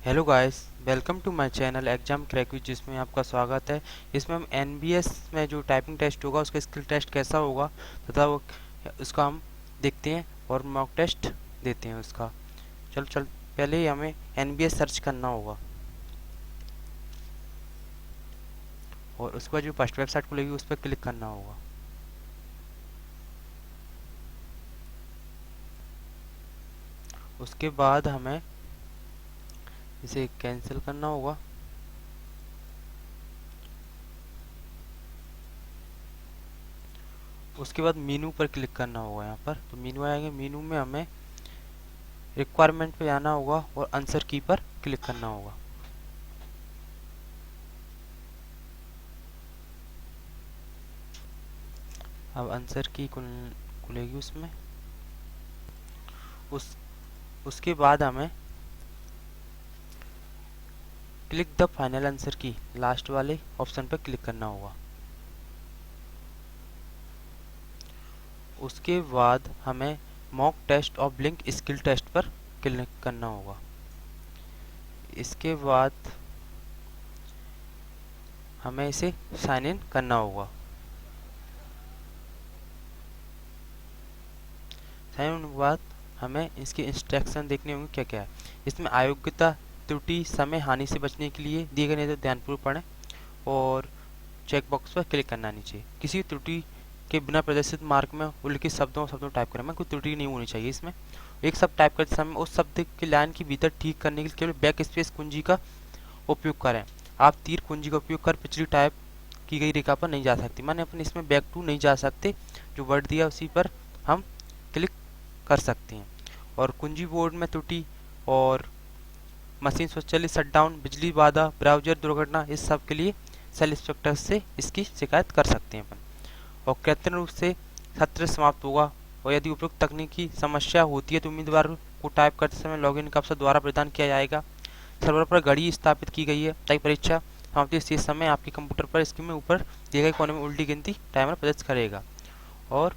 Hello guys, welcome to my channel exam crack with, जिसमें आपका स्वागत है। इसमें हम एनबीएस में जो टाइपिंग टेस्ट होगा उसका स्किल टेस्ट कैसा होगा तथा वो उसका हम देखते हैं और मॉक टेस्ट देते हैं उसका। चल पहले ही हमें एनबीएस सर्च करना होगा और उसके बाद जो फर्स्ट वेबसाइट खुलेगी उस पर क्लिक करना होगा। उसके बाद हमें इसे कैंसिल करना होगा। उसके बाद मीनू पर क्लिक करना होगा। यहाँ पर तो मीनू आएंगे, मीनू में हमें रिक्वायरमेंट पे आना होगा और आंसर की पर क्लिक करना होगा। अब आंसर की खुलेगी उसमें। उस उसके बाद हमें क्लिक द फाइनल आंसर की लास्ट वाले ऑप्शन पर क्लिक करना होगा। उसके बाद हमें मॉक टेस्ट और ब्लिंक स्किल टेस्ट पर क्लिक करना होगा। इसके बाद हमें इसे साइन इन करना होगा। साइन इन के बाद हमें इसके इंस्ट्रक्शन देखने होंगे क्या क्या है। इसमें अयोग्यता, त्रुटि, समय हानि से बचने के लिए दिए गए, नहीं तो ध्यानपूर्वक पढ़ें और चेकबॉक्स पर क्लिक करना नीचे। किसी त्रुटि के बिना प्रदर्शित मार्क में उल्लिखित शब्दों टाइप करें। कोई त्रुटि नहीं होनी चाहिए इसमें। एक शब्द टाइप करते समय उस शब्द की लाइन के भीतर ठीक करने के लिए केवल बैक स्पेस कुंजी का उपयोग करें। आप तीर कुंजी का उपयोग कर पिछली टाइप की गई रेखा पर नहीं जा सकती। माने अपन इसमें बैक टू नहीं जा सकते, जो वर्ड दिया उसी पर हम क्लिक कर सकते हैं। और कुंजी बोर्ड में त्रुटि और मशीन स्वचालित शटडाउन, बिजली बाधा, ब्राउजर दुर्घटना, इस सब के लिए सेल इंस्पेक्टर से इसकी शिकायत कर सकते हैं अपन। और कृत्रिम रूप से सत्र समाप्त होगा। और यदि उपयुक्त तकनीकी समस्या होती है तो उम्मीदवार को टाइप करते समय लॉगिन का अवसर द्वारा प्रदान किया जाएगा। सर्वर पर घड़ी स्थापित की गई है ताकि परीक्षा समाप्ति से समय आपके कंप्यूटर पर स्क्रीन में ऊपर दिए गए कोने में उल्टी गिनती टाइमर प्रदर्शित करेगा। और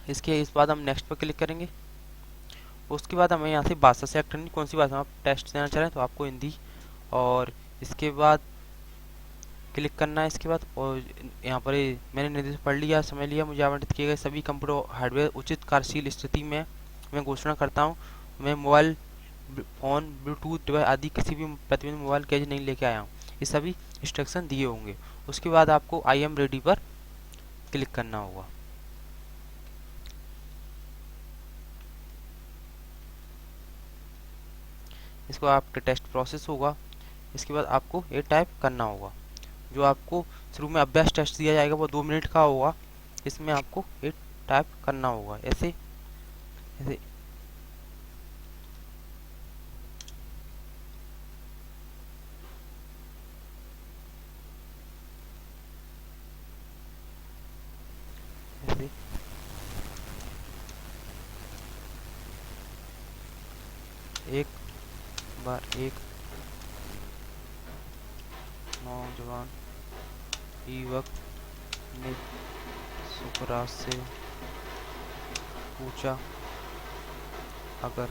इसके इस बाद हम नेक्स्ट पर क्लिक करेंगे। उसके बाद हमें यहाँ से भाषा सेलेक्ट करनी, कौन सी भाषा में आप टेस्ट देना चाह रहे हैं, तो आपको हिंदी। और इसके बाद क्लिक करना है। इसके बाद और यहाँ पर मैंने निर्देश पढ़ लिया, समझ लिया। मुझे आवंटित किए गए सभी कंप्यूटर हार्डवेयर उचित कार्यशील स्थिति में मैं घोषणा करता हूँ। मैं मोबाइल फोन, ब्लूटूथ डिवाइस आदि किसी भी प्रतिबंधित मोबाइल कैज नहीं लेके आया हूँ। ये सभी इंस्ट्रक्शन दिए होंगे। उसके बाद आपको आई एम रेडी पर क्लिक करना होगा। इसको आपका टेस्ट प्रोसेस होगा। इसके बाद आपको ये टाइप करना होगा। जो आपको शुरू में अभ्यास टेस्ट दिया जाएगा वो 2 मिनट का होगा। इसमें आपको ये टाइप करना होगा ऐसे ऐसे। ऐसे एक बार एक नौजवान युवक ने सुकरात से पूछा, अगर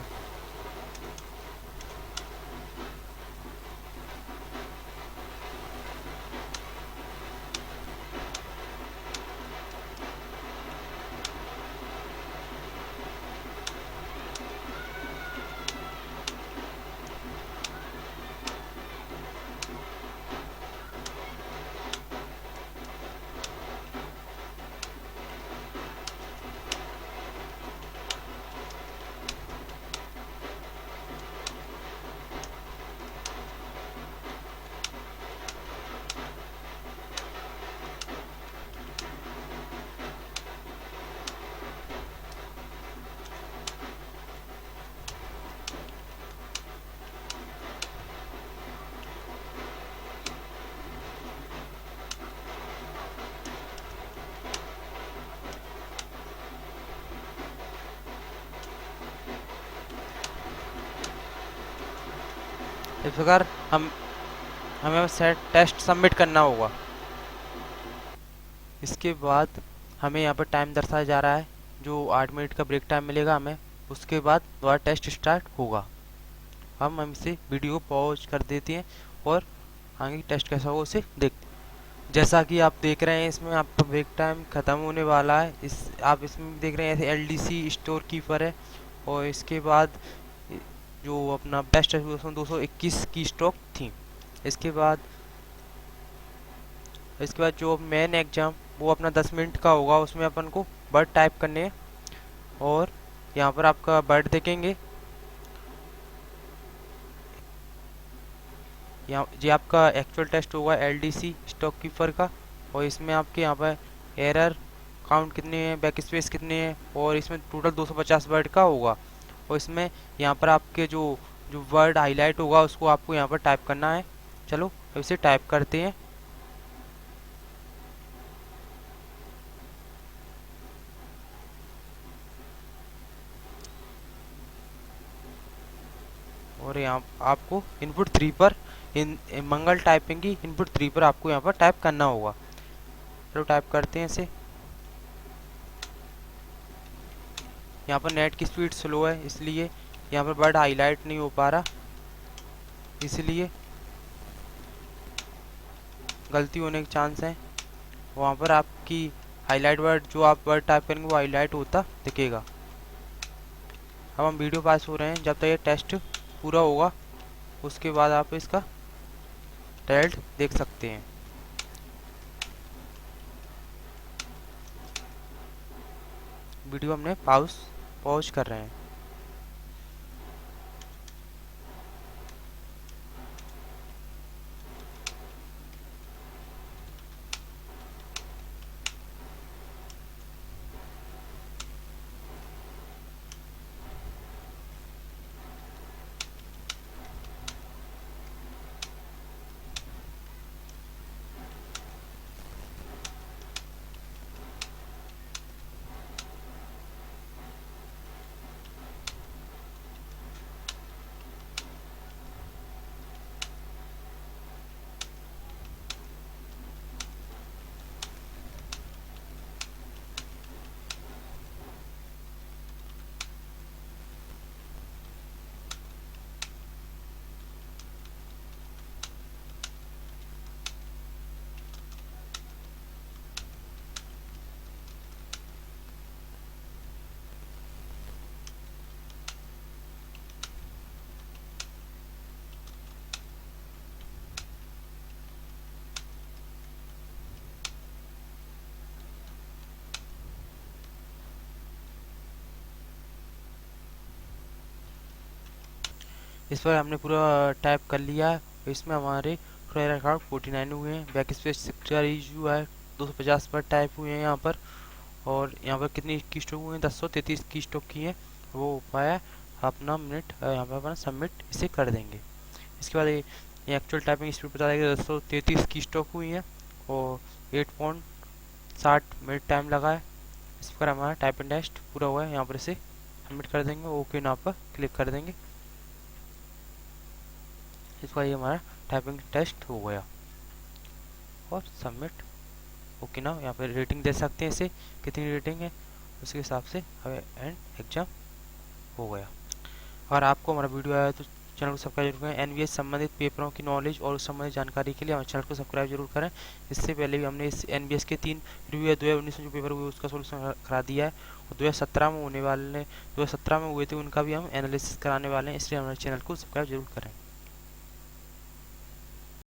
इस प्रकार हमें सेट टेस्ट सबमिट करना होगा। इसके बाद हमें यहाँ पर टाइम दर्शाया जा रहा है, जो 8 मिनट का ब्रेक टाइम मिलेगा हमें। उसके बाद दोबारा टेस्ट स्टार्ट होगा। हम इसे वीडियो को पॉज कर देते हैं और आगे टेस्ट कैसा हो उसे देख। जैसा कि आप देख रहे हैं इसमें आपका ब्रेक टाइम ख़त्म होने वाला है। इस आप इसमें देख रहे हैं ऐसे एलडीसी स्टोर कीपर है। और इसके बाद जो अपना बेस्ट है उसमें 221 की स्टॉक थी। इसके बाद जो मेन एग्ज़ाम वो अपना 10 मिनट का होगा, उसमें अपन को वर्ड टाइप करने हैं। और यहाँ पर आपका वर्ड देखेंगे, यहाँ ये आपका एक्चुअल टेस्ट होगा एलडीसी स्टॉक कीपर का। और इसमें आपके यहाँ पर एरर काउंट कितने हैं, बैक स्पेस कितने हैं, और इसमें टोटल 250 वर्ड का होगा। और इसमें यहाँ पर आपके जो जो वर्ड हाईलाइट होगा उसको आपको यहाँ पर टाइप करना है। चलो अब इसे टाइप करते हैं। और यहाँ आपको इनपुट 3 पर मंगल टाइपिंग की इनपुट 3 पर आपको यहाँ पर टाइप करना होगा। चलो टाइप करते हैं इसे। यहाँ पर नेट की स्पीड स्लो है इसलिए यहाँ पर वर्ड हाईलाइट नहीं हो पा रहा, इसलिए गलती होने के चांस हैं। वहाँ पर आपकी हाईलाइट वर्ड जो आप वर्ड टाइप करेंगे वो हाईलाइट होता दिखेगा। अब हम वीडियो पास हो रहे हैं, जब तक ये टेस्ट पूरा होगा उसके बाद आप इसका रिजल्ट देख सकते हैं। वीडियो हमने पॉज कर रहे हैं। इस पर हमने पूरा टाइप कर लिया है। इसमें हमारे टोटल रिकॉर्ड 49 हुए हैं। बैक स्पेस का इशू है 250 पर टाइप हुए हैं यहाँ पर। और यहाँ पर कितनी की स्टॉक हुई है, 1033 की स्टॉक की है। वो पाया अपना मिनट यहाँ पर अपना सबमिट इसे कर देंगे। इसके बाद ये एक्चुअल टाइपिंग स्पीड बता देगा 233 की स्टॉक हुई है और 8.60 मिनट टाइम लगा है। इस पर हमारा टाइपिंग टेस्ट पूरा हुआ है। यहाँ पर इसे सबमिट कर देंगे, ओके ना पर क्लिक कर देंगे। इसका ये हमारा टाइपिंग टेस्ट हो गया और सबमिट ओके ना। यहाँ पर रेटिंग दे सकते हैं इसे कितनी रेटिंग है, उसके हिसाब से हमें एंड एग्जाम हो गया। अगर आपको हमारा वीडियो आया तो चैनल को सब्सक्राइब जरूर करें। एनवीएस संबंधित पेपरों की नॉलेज और उस संबंधित जानकारी के लिए हमारे चैनल को सब्सक्राइब जरूर करें। इससे पहले भी हमने इस एनवीएस के 3 रिव्यू 2019 में जो पेपर हुए उसका सोल्यूशन करा दिया है और 2017 में होने वाले 2017 में हुए थे उनका भी हम एनालिसिस कराने वाले हैं, इसलिए हमारे चैनल को सब्सक्राइब जरूर करें।